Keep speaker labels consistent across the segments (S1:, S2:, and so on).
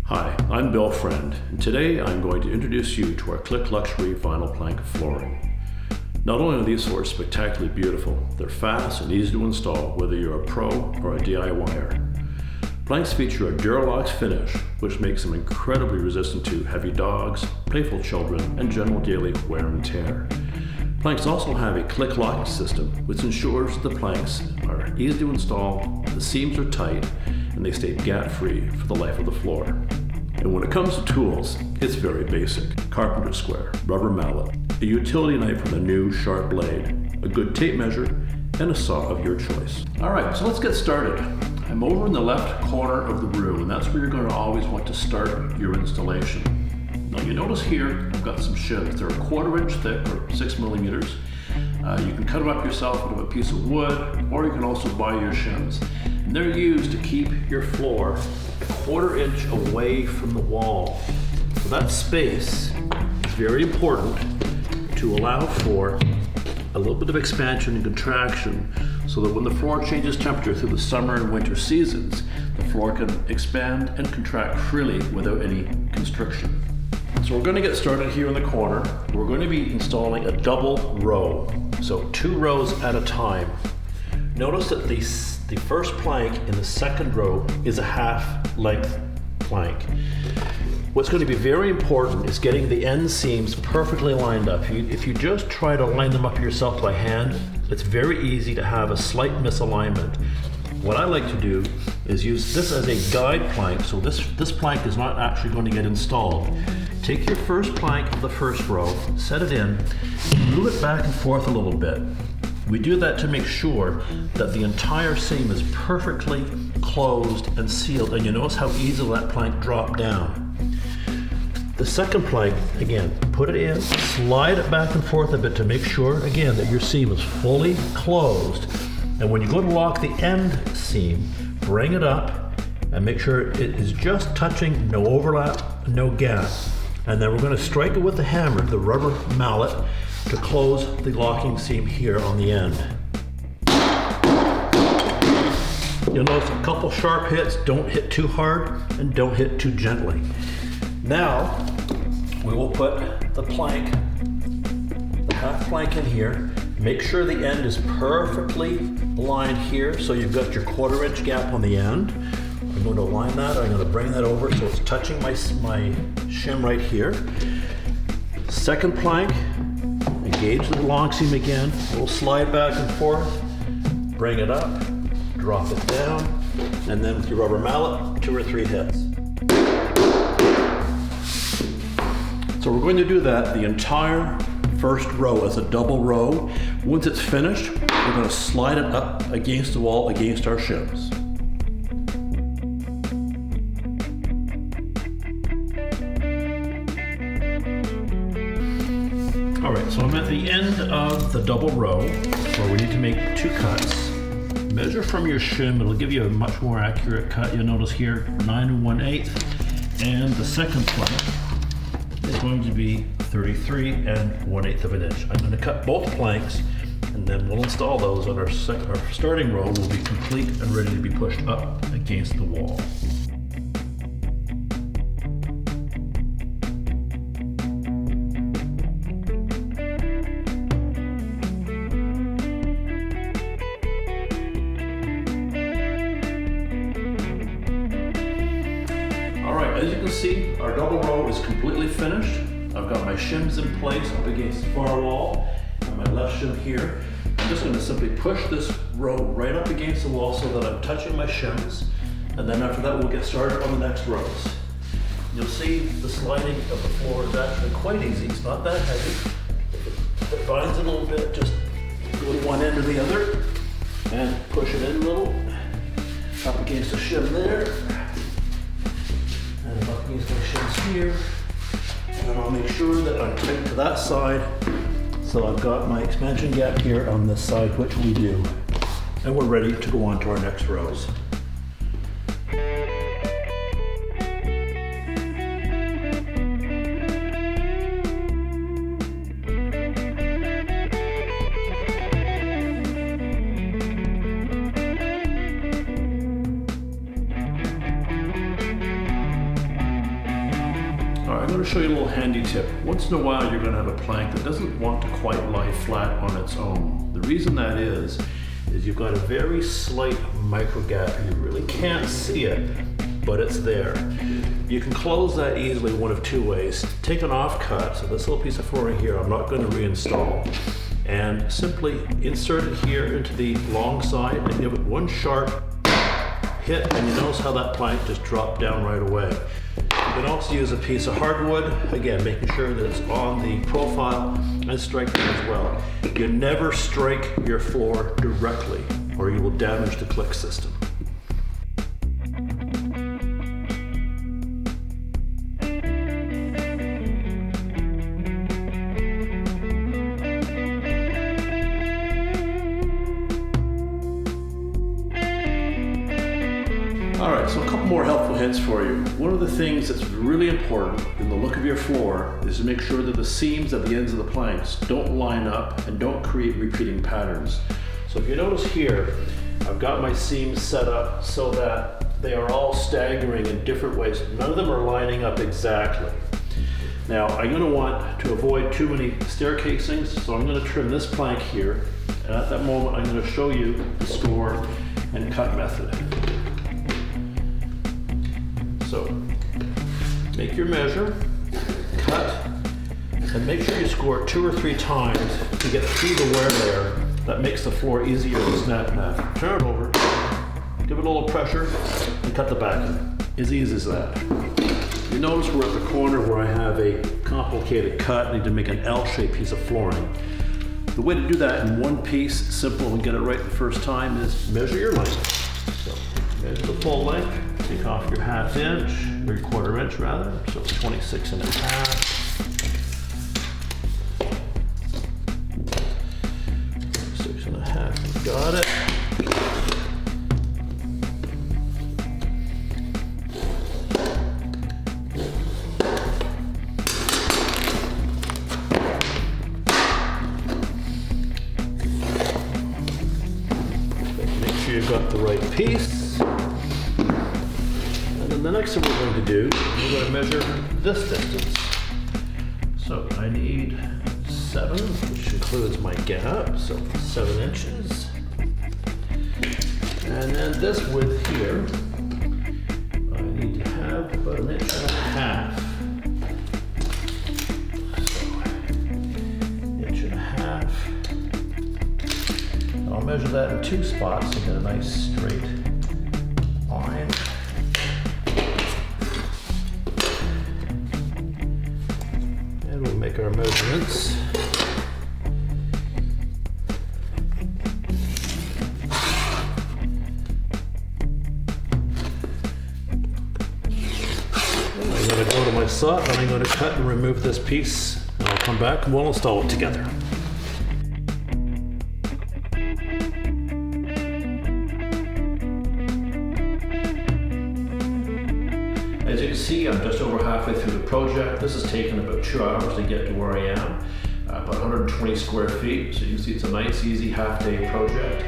S1: Hi, I'm Bill Friend, and today I'm going to introduce you to our Click Luxury vinyl plank flooring. Not only are these floors spectacularly beautiful, they're fast and easy to install whether you're a pro or a DIYer. Planks feature a Duralox finish, which makes them incredibly resistant to heavy dogs, playful children, and general daily wear and tear. Planks also have a click locking system, which ensures the planks are easy to install, the seams are tight, and they stay gap-free for the life of the floor. And when it comes to tools, it's very basic. Carpenter square, rubber mallet, a utility knife with a new sharp blade, a good tape measure, and a saw of your choice. All right, so let's get started. I'm over in the left corner of the room, and that's where you're going to always want to start your installation. Now you notice here, I've got some shims. They're 1/4 inch thick or 6 millimeters. You can cut them up yourself out of a piece of wood, or you can also buy your shims. And they're used to keep your floor 1/4 inch away from the wall. So that space is very important to allow for a little bit of expansion and contraction so that when the floor changes temperature through the summer and winter seasons, the floor can expand and contract freely without any constriction. So we're going to get started here in the corner. We're going to be installing a double row, so 2 rows at a time. Notice that the first plank in the second row is a half-length plank. What's going to be very important is getting the end seams perfectly lined up. If you just try to line them up yourself by hand, it's very easy to have a slight misalignment. What I like to do is use this as a guide plank, so this plank is not actually going to get installed. Take your first plank of the first row, set it in, move it back and forth a little bit. We do that to make sure that the entire seam is perfectly closed and sealed, and you notice how easily that plank dropped down. The second plank, again, put it in, slide it back and forth a bit to make sure, again, that your seam is fully closed. And when you go to lock the end seam, bring it up and make sure it is just touching, no overlap, no gap. And then we're going to strike it with the hammer, the rubber mallet, to close the locking seam here on the end. You'll notice a couple sharp hits, don't hit too hard and don't hit too gently. Now, we will put the plank, the half plank in here. Make sure the end is perfectly aligned here, so you've got your 1/4 inch gap on the end. I'm going to align that, I'm going to bring that over so it's touching my shim right here. Second plank, engage the long seam again, we'll slide back and forth, bring it up, drop it down, and then with your rubber mallet, 2 or 3 hits. So we're going to do that the entire first row as a double row. Once it's finished, we're going to slide it up against the wall against our shims. All right, so I'm at the end of the double row where we need to make 2 cuts. Measure from your shim, it'll give you a much more accurate cut. You'll notice here 9 1/8, and the second plank is going to be 33 1/8 of an inch. I'm going to cut both planks and then we'll install those on our starting row. Will be complete and ready to be pushed up against the wall. As you can see, our double row is completely finished. I've got my shims in place up against the far wall, and my left shim here. I'm just going to simply push this row right up against the wall so that I'm touching my shims, and then after that we'll get started on the next rows. You'll see the sliding of the floor is actually quite easy. It's not that heavy. If it binds a little bit, just go to one end or the other and push it in a little, up against the shim there. And up against my shims here, and I'll make sure that I'm tight to that side, so I've got my expansion gap here on this side, which we do, and we're ready to go on to our next rows. I'm going to show you a little handy tip. Once in a while you're going to have a plank that doesn't want to quite lie flat on its own. The reason that is you've got a very slight micro gap. You really can't see it, but it's there. You can close that easily one of two ways. Take an offcut, so this little piece of flooring here I'm not going to reinstall, and simply insert it here into the long side and give it one sharp hit, and you notice how that plank just dropped down right away. You can also use a piece of hardwood, again making sure that it's on the profile, and strike it as well. You never strike your floor directly or you will damage the click system. Alright, so a couple more helpful hints for you. One of the things that's really important in the look of your floor is to make sure that the seams at the ends of the planks don't line up and don't create repeating patterns. So if you notice here, I've got my seams set up so that they are all staggering in different ways. None of them are lining up exactly. Now I'm going to want to avoid too many staircasings, so I'm going to trim this plank here, and at that moment I'm going to show you the score and cut method. So, make your measure, cut, and make sure you score it 2 or 3 times to get through the wear layer. That makes the floor easier to snap back. Turn it over, give it a little pressure, and cut the backing. As easy as that. You notice we're at the corner where I have a complicated cut. I need to make an L-shaped piece of flooring. The way to do that in one piece, simple and get it right the first time, is measure your length. So, measure the full length. Take off your 1/2 inch, or your 1/4 inch rather, so 26 and a half. 6 and a half, you got it. Make sure you've got the right piece. And the next thing we're going to do, we're going to measure this distance. So I need 7, which includes my gap, so 7 inches. And then this width here, I need to have about 1.5 inches. So 1.5 inches. I'll measure that in 2 spots to get a nice straight line. We'll make our measurements. I'm going to go to my saw and I'm going to cut and remove this piece. And I'll come back and we'll install it together. As you can see, I'm just over halfway through the project. This has taken about 2 hours to get to where I am, about 120 square feet. So you can see it's a nice, easy half-day project.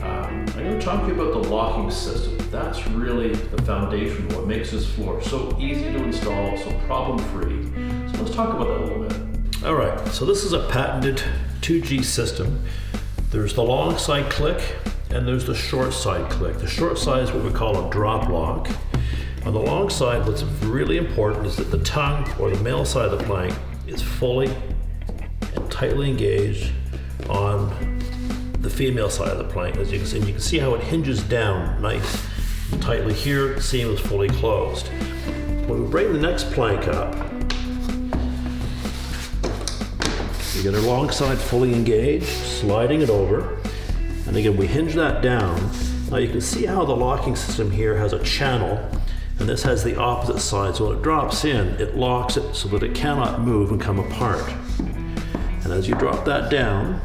S1: I'm going to talk to you about the locking system. That's really the foundation of what makes this floor so easy to install, so problem-free. So let's talk about that a little bit. All right, so this is a patented 2G system. There's the long side click and there's the short side click. The short side is what we call a drop lock. On the long side, what's really important is that the tongue or the male side of the plank is fully and tightly engaged on the female side of the plank. As you can see, and you can see how it hinges down nice and tightly here. The seam is fully closed. When we bring the next plank up, you get our long side fully engaged, sliding it over, and again we hinge that down. Now you can see how the locking system here has a channel. And this has the opposite side, so when it drops in, it locks it so that it cannot move and come apart. And as you drop that down,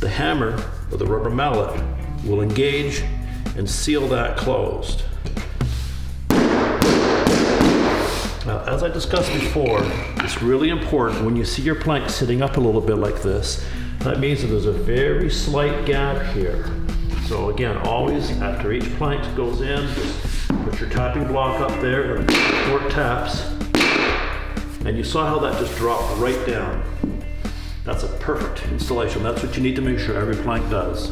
S1: the hammer or the rubber mallet will engage and seal that closed. Now, as I discussed before, it's really important when you see your plank sitting up a little bit like this, that means that there's a very slight gap here. So again, always after each plank goes in, just Put your tapping block up there, and 4 taps. And you saw how that just dropped right down. That's a perfect installation. That's what you need to make sure every plank does.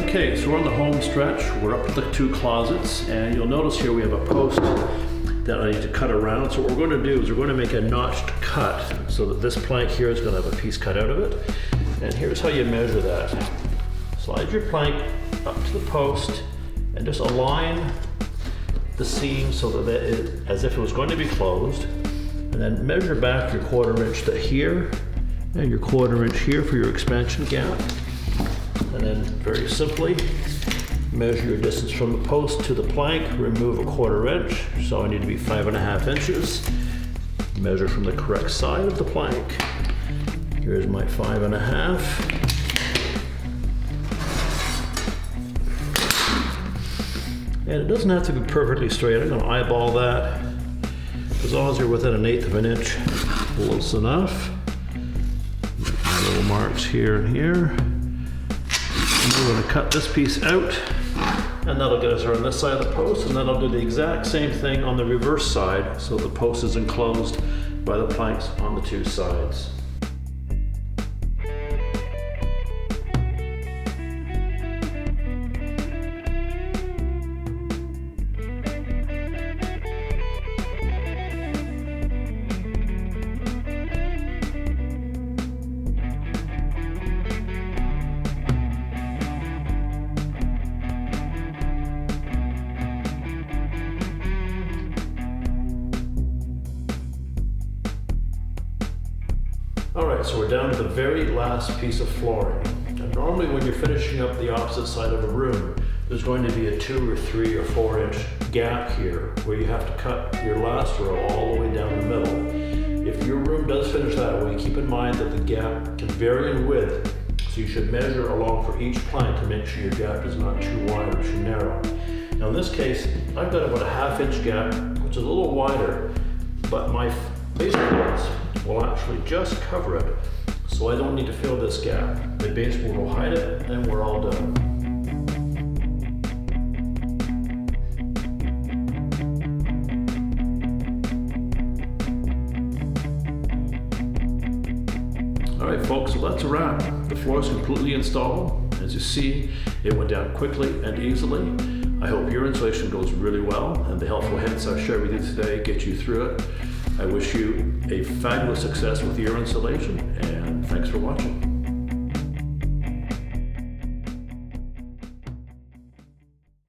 S1: Okay, so we're on the home stretch. We're up to the 2 closets, and you'll notice here we have a post that I need to cut around. So what we're going to do is we're going to make a notched cut so that this plank here is going to have a piece cut out of it. And here's how you measure that. Slide your plank up to the post and just align the seam so that as if it was going to be closed. And then measure back your 1/4 inch to here and your 1/4 inch here for your expansion gap. And then very simply measure your distance from the post to the plank, remove a 1/4 inch, so I need to be 5.5 inches. Measure from the correct side of the plank. Here's my 5.5. And it doesn't have to be perfectly straight. I'm going to eyeball that. As long as you're within 1/8 of an inch, close enough. Little marks here and here. We're going to cut this piece out, and that'll get us around this side of the post, and then I'll do the exact same thing on the reverse side so the post is enclosed by the planks on the 2 sides. Alright, so we're down to the very last piece of flooring. And normally when you're finishing up the opposite side of a room, there's going to be a 2 or 3 or 4 inch gap here where you have to cut your last row all the way down the middle. If your room does finish that way, keep in mind that the gap can vary in width, so you should measure along for each plank to make sure your gap is not too wide or too narrow. Now in this case, I've got about a 1/2 inch gap, which is a little wider, but my base boards will actually just cover it, so I don't need to fill this gap. The baseboard will hide it, and we're all done. Alright folks, so that's a wrap. The floor is completely installed. As you see, it went down quickly and easily. I hope your installation goes really well, and the helpful hints I've shared with you today get you through it. I wish you a fabulous success with your installation, and thanks for watching.